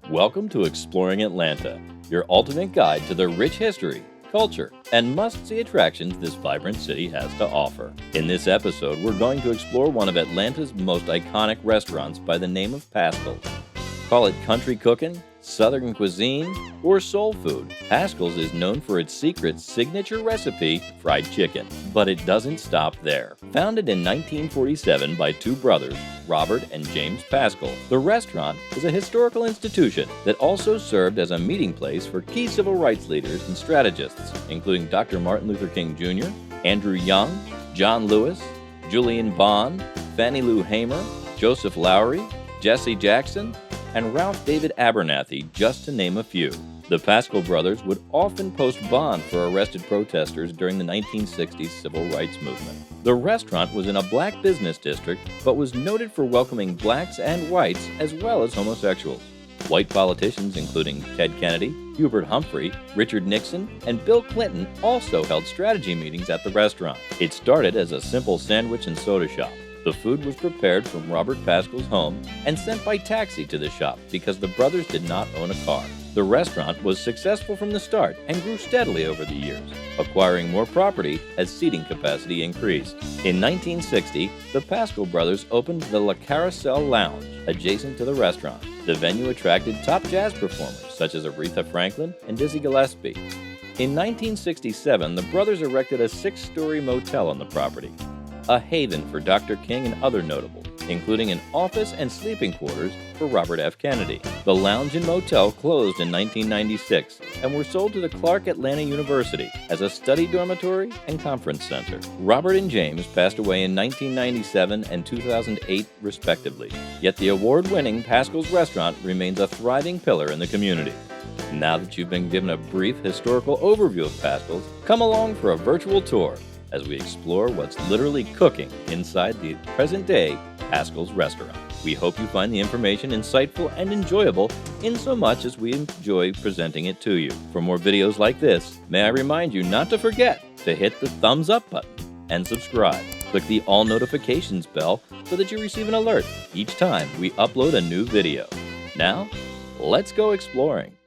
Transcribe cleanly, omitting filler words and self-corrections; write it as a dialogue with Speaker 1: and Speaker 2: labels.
Speaker 1: Welcome to Exploring Atlanta, your ultimate guide to the rich history, culture, and must-see attractions this vibrant city has to offer. In this episode, we're going to explore one of Atlanta's most iconic restaurants by the name of PASCHAL'S. Call it country cooking, southern cuisine, or soul food, PASCHAL'S is known for its secret signature recipe, fried chicken. But it doesn't stop there. Founded in 1947 by two brothers, Robert and James Paschal, the restaurant is a historical institution that also served as a meeting place for key civil rights leaders and strategists, including Dr. Martin Luther King Jr., Andrew Young, John Lewis, Julian Bond, Fannie Lou Hamer, Joseph Lowry, Jesse Jackson, and Ralph David Abernathy, just to name a few. The Paschal brothers would often post bond for arrested protesters during the 1960s civil rights movement. The restaurant was in a black business district, but was noted for welcoming blacks and whites as well as homosexuals. White politicians including Ted Kennedy, Hubert Humphrey, Richard Nixon, and Bill Clinton also held strategy meetings at the restaurant. It started as a simple sandwich and soda shop. The food was prepared from Robert Paschal's home and sent by taxi to the shop because the brothers did not own a car. The restaurant was successful from the start and grew steadily over the years, acquiring more property as seating capacity increased. In 1960, the Paschal brothers opened the La Carousel Lounge adjacent to the restaurant. The venue attracted top jazz performers such as Aretha Franklin and Dizzy Gillespie. In 1967, the brothers erected a six-story motel on the property, a haven for Dr. King and other notables, including an office and sleeping quarters for Robert F. Kennedy. The lounge and motel closed in 1996 and were sold to the Clark Atlanta University as a study dormitory and conference center. Robert and James passed away in 1997 and 2008, respectively, yet the award-winning Paschal's restaurant remains a thriving pillar in the community. Now that you've been given a brief historical overview of Paschal's, come along for a virtual tour as we explore what's literally cooking inside the present-day Paschal's restaurant. We hope you find the information insightful and enjoyable in so much as we enjoy presenting it to you. For more videos like this, may I remind you not to forget to hit the thumbs up button and subscribe. Click the all notifications bell so that you receive an alert each time we upload a new video. Now, let's go exploring.